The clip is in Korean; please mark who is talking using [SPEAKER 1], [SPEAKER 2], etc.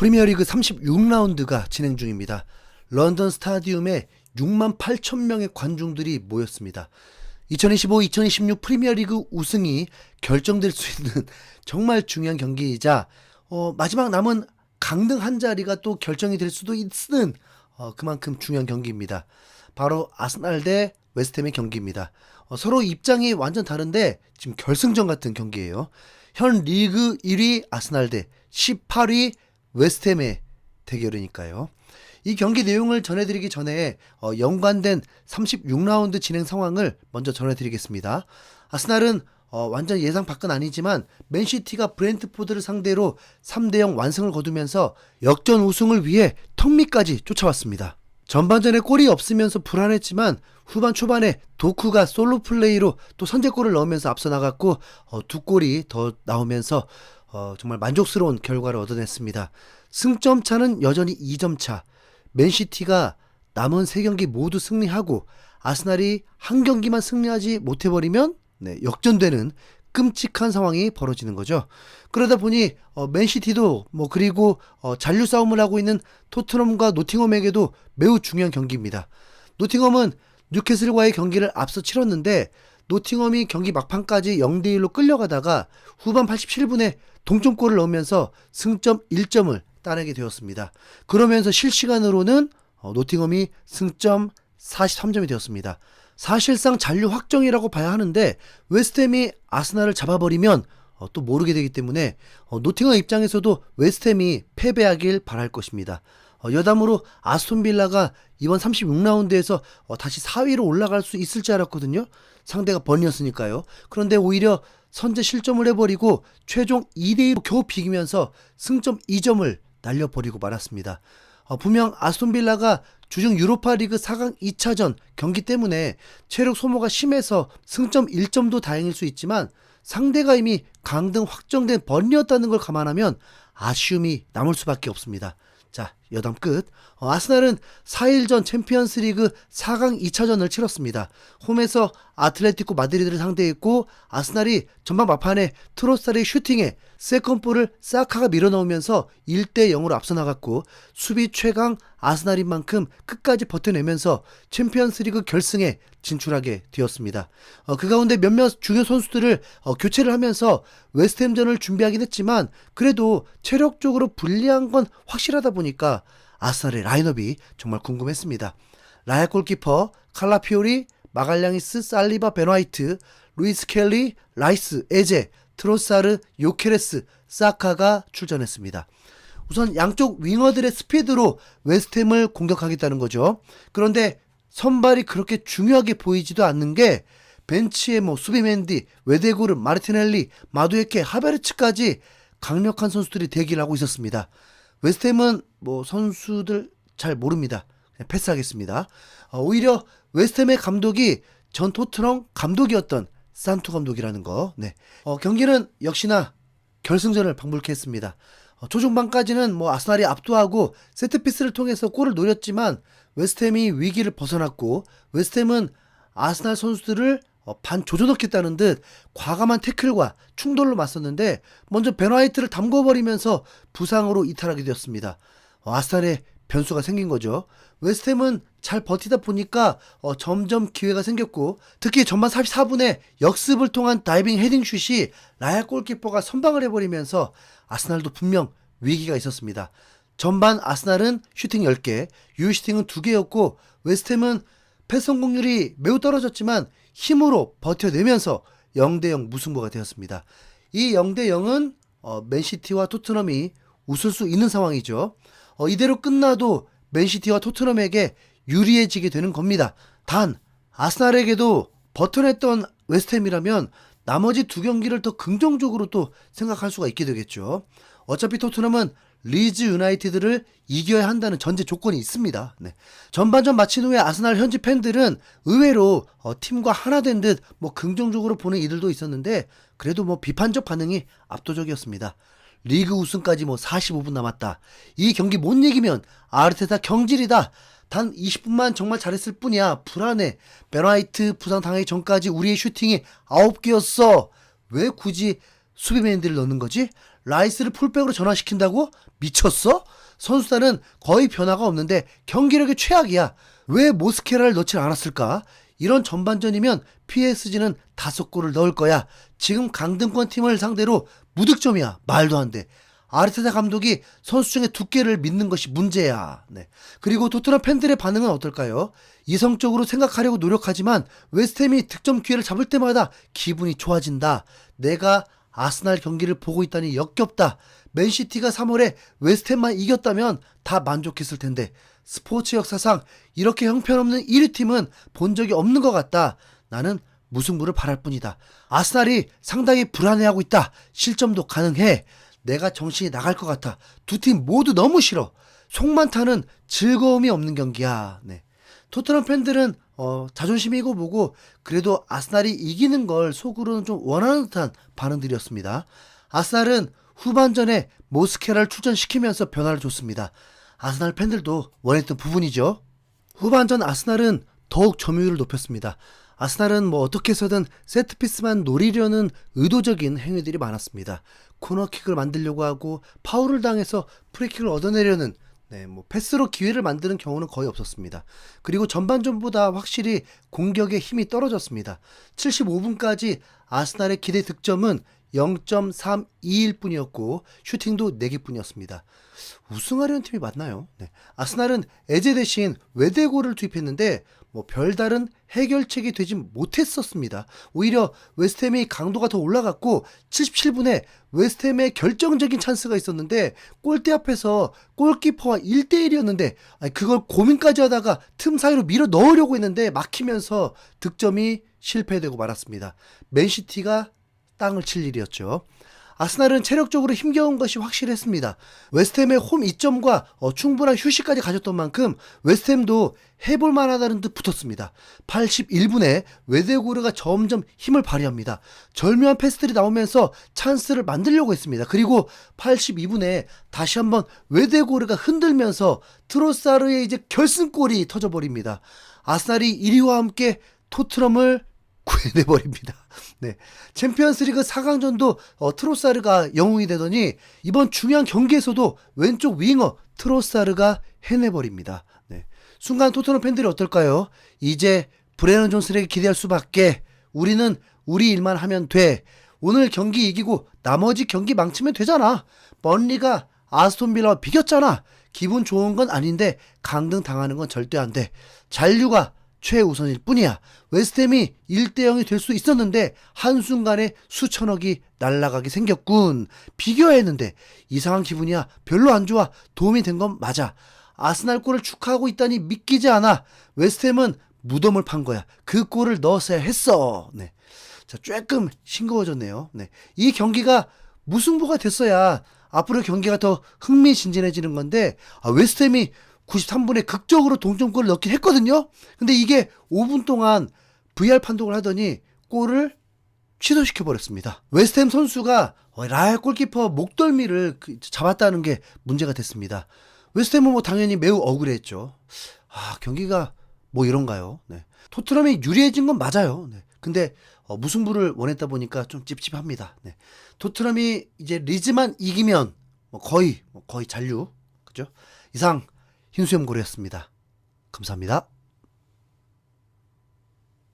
[SPEAKER 1] 프리미어리그 36라운드가 진행 중입니다. 런던 스타디움에 6만 8천 명의 관중들이 모였습니다. 2025-2026 프리미어리그 우승이 결정될 수 있는 정말 중요한 경기이자 마지막 남은 강등 한 자리가 또 결정이 될 수도 있는 그만큼 중요한 경기입니다. 바로 아스날 대 웨스트햄의 경기입니다. 서로 입장이 완전 다른데 지금 결승전 같은 경기예요. 현 리그 1위 아스날 대 18위 웨스트햄의 대결이니까요. 이 경기 내용을 전해드리기 전에 연관된 36라운드 진행 상황을 먼저 전해드리겠습니다. 아스날은 완전 예상 밖은 아니지만 맨시티가 브렌트포드를 상대로 3대0 완승을 거두면서 역전 우승을 위해 턱밑까지 쫓아왔습니다. 전반전에 골이 없으면서 불안했지만 후반 초반에 도쿠가 솔로 플레이로 또 선제골을 넣으면서 앞서 나갔고 두 골이 더 나오면서 정말 만족스러운 결과를 얻어냈습니다. 승점 차는 여전히 2점 차. 맨시티가 남은 3경기 모두 승리하고 아스날이 한 경기만 승리하지 못해버리면 역전되는 끔찍한 상황이 벌어지는 거죠. 그러다 보니 맨시티도 그리고 잔류 싸움을 하고 있는 토트넘과 노팅엄에게도 매우 중요한 경기입니다. 노팅엄은 뉴캐슬과의 경기를 앞서 치렀는데 노팅엄이 경기 막판까지 0대1로 끌려가다가 후반 87분에 동점골을 넣으면서 승점 1점을 따내게 되었습니다. 그러면서 실시간으로는 노팅엄이 승점 43점이 되었습니다. 사실상 잔류 확정이라고 봐야 하는데 웨스트햄이 아스날을 잡아버리면 또 모르게 되기 때문에 노팅엄 입장에서도 웨스트햄이 패배하길 바랄 것입니다. 여담으로 아스톤빌라가 이번 36라운드에서 다시 4위로 올라갈 수 있을 줄 알았거든요. 상대가 번이었으니까요. 그런데 오히려 선제 실점을 해버리고 최종 2대2로 겨우 비기면서 승점 2점을 날려버리고 말았습니다. 분명 아스톤빌라가 주중 유로파리그 4강 2차전 경기 때문에 체력 소모가 심해서 승점 1점도 다행일 수 있지만 상대가 이미 강등 확정된 번이었다는 걸 감안하면 아쉬움이 남을 수밖에 없습니다. 자, 여담 끝. 아스날은 4일 전 챔피언스리그 4강 2차전을 치렀습니다. 홈에서 아틀레티코 마드리드를 상대했고 아스날이 전반 막판에 트로사르의 슈팅에 세컨볼을 사카가 밀어넣으면서 1대0으로 앞서 나갔고 수비 최강 아스날인 만큼 끝까지 버텨내면서 챔피언스리그 결승에 진출하게 되었습니다. 그 가운데 몇몇 중요 선수들을 교체를 하면서 웨스트햄전을 준비하긴 했지만 그래도 체력적으로 불리한 건 확실하다 보니까 아스날의 라인업이 정말 궁금했습니다. 라야 골키퍼, 칼라피오리, 마갈량이스, 살리바, 벤화이트, 루이스 켈리, 라이스, 에제, 트로사르, 요케레스, 사카가 출전했습니다. 우선 양쪽 윙어들의 스피드로 웨스트햄을 공격하겠다는 거죠. 그런데 선발이 그렇게 중요하게 보이지도 않는 게 벤치에 수비맨디, 웨데고르, 마르티넬리, 마두에케, 하베르츠까지 강력한 선수들이 대기를 하고 있었습니다. 웨스트햄은 선수들 잘 모릅니다. 그냥 패스하겠습니다. 오히려 웨스트햄의 감독이 전 토트넘 감독이었던 산투 감독이라는 거. 경기는 역시나 결승전을 방불케 했습니다. 초중반까지는 아스날이 압도하고 세트피스를 통해서 골을 노렸지만 웨스트햄이 위기를 벗어났고 웨스트햄은 아스날 선수들을 반 조져넣겠다는 듯 과감한 태클과 충돌로 맞섰는데 먼저 벤화이트를 담궈버리면서 부상으로 이탈하게 되었습니다. 아스날의 변수가 생긴 거죠. 웨스트햄은 잘 버티다 보니까 점점 기회가 생겼고 특히 전반 44분에 역습을 통한 다이빙 헤딩슛이 라야 골키퍼가 선방을 해버리면서 아스날도 분명 위기가 있었습니다. 전반 아스날은 슈팅 10개, 유효슈팅은 2개였고 웨스트햄은 패스 성공률이 매우 떨어졌지만 힘으로 버텨내면서 0대0 무승부가 되었습니다. 이 0대0은 맨시티와 토트넘이 웃을 수 있는 상황이죠. 이대로 끝나도 맨시티와 토트넘에게 유리해지게 되는 겁니다. 단 아스날에게도 버텨냈던 웨스트햄이라면 나머지 두 경기를 더 긍정적으로 또 생각할 수가 있게 되겠죠. 어차피 토트넘은 리즈 유나이티드를 이겨야 한다는 전제 조건이 있습니다. 전반전 마친 후에 아스날 현지 팬들은 의외로 팀과 하나 된 듯 긍정적으로 보는 이들도 있었는데 그래도 비판적 반응이 압도적이었습니다. 리그 우승까지 45분 남았다. 이 경기 못 이기면 아르테타 경질이다. 단 20분만 정말 잘했을 뿐이야. 불안해. 벤화이트 부상 당하기 전까지 우리의 슈팅이 9개였어. 왜 굳이 수비맨들을 넣는 거지? 라이스를 풀백으로 전환시킨다고? 미쳤어? 선수단은 거의 변화가 없는데 경기력이 최악이야. 왜 모스케라를 넣질 않았을까? 이런 전반전이면 PSG는 5골을 넣을 거야. 지금 강등권 팀을 상대로 무득점이야. 말도 안 돼. 아르테타 감독이 선수 중에 2개를 믿는 것이 문제야. 네. 그리고 토트넘 팬들의 반응은 어떨까요? 이성적으로 생각하려고 노력하지만 웨스트햄이 득점 기회를 잡을 때마다 기분이 좋아진다. 내가 아스날 경기를 보고 있다니 역겹다. 맨시티가 3월에 웨스트햄만 이겼다면 다 만족했을 텐데 스포츠 역사상 이렇게 형편없는 1위 팀은 본 적이 없는 것 같다. 나는 무승부를 바랄 뿐이다. 아스날이 상당히 불안해하고 있다. 실점도 가능해. 내가 정신이 나갈 것 같아. 두 팀 모두 너무 싫어. 속만 타는 즐거움이 없는 경기야. 네. 토트넘 팬들은 자존심이고 뭐고 그래도 아스날이 이기는 걸 속으로는 좀 원하는 듯한 반응들이었습니다. 아스날은 후반전에 모스케라를 출전시키면서 변화를 줬습니다. 아스날 팬들도 원했던 부분이죠. 후반전 아스날은 더욱 점유율을 높였습니다. 아스날은 뭐 어떻게 해서든 세트피스만 노리려는 의도적인 행위들이 많았습니다. 코너킥을 만들려고 하고 파울을 당해서 프리킥을 얻어내려는 뭐 패스로 기회를 만드는 경우는 거의 없었습니다. 그리고 전반전보다 확실히 공격의 힘이 떨어졌습니다. 75분까지 아스날의 기대 득점은 0.321 뿐이었고 슈팅도 4개 뿐이었습니다. 우승하려는 팀이 맞나요? 네. 아스날은 에제 대신 외대고를 투입했는데 뭐 별다른 해결책이 되지 못했었습니다. 오히려 웨스트햄의 강도가 더 올라갔고 77분에 웨스트햄의 결정적인 찬스가 있었는데 골대 앞에서 골키퍼와 1대1이었는데 그걸 고민까지 하다가 틈 사이로 밀어 넣으려고 했는데 막히면서 득점이 실패되고 말았습니다. 맨시티가 땅을 칠 일이었죠. 아스날은 체력적으로 힘겨운 것이 확실했습니다. 웨스트햄의 홈 2점과 충분한 휴식까지 가졌던 만큼 웨스트햄도 해볼 만하다는 듯 붙었습니다. 81분에 웨데고르가 점점 힘을 발휘합니다. 절묘한 패스들이 나오면서 찬스를 만들려고 했습니다. 그리고 82분에 다시 한번 웨데고르가 흔들면서 트로사르의 이제 결승골이 터져버립니다. 아스날이 1위와 함께 토트넘을 구해내버립니다. 네. 챔피언스리그 4강전도 트로사르가 영웅이 되더니 이번 중요한 경기에서도 왼쪽 윙어 트로사르가 해내버립니다. 네. 순간 토트넘 팬들이 어떨까요? 이제 브레넌 존슨에게 기대할 수밖에. 우리는 우리 일만 하면 돼. 오늘 경기 이기고 나머지 경기 망치면 되잖아. 번리가 아스톤 빌라와 비겼잖아. 기분 좋은 건 아닌데 강등 당하는 건 절대 안 돼. 잔류가 최우선일 뿐이야. 웨스트햄이 1대0이 될 수 있었는데 한순간에 수천억이 날아가게 생겼군. 비교해야 했는데 이상한 기분이야. 별로 안 좋아. 도움이 된 건 맞아. 아스날 골을 축하하고 있다니 믿기지 않아. 웨스트햄은 무덤을 판 거야. 그 골을 넣었어야 했어. 네. 자, 조금 싱거워졌네요. 네. 이 경기가 무승부가 됐어야 앞으로 경기가 더 흥미진진해지는 건데 웨스트햄이 93분에 극적으로 동점골을 넣긴 했거든요. 근데 이게 5분 동안 VR 판독을 하더니 골을 취소시켜버렸습니다. 웨스트햄 선수가 라엘 골키퍼 목덜미를 잡았다는 게 문제가 됐습니다. 웨스트햄은 뭐 당연히 매우 억울했죠. 경기가 뭐 이런가요? 네. 토트넘이 유리해진 건 맞아요. 네. 근데 무승부를 원했다 보니까 좀 찝찝합니다. 네. 토트넘이 이제 리즈만 이기면 거의 잔류. 그죠? 이상 흰수염고래였습니다. 감사합니다.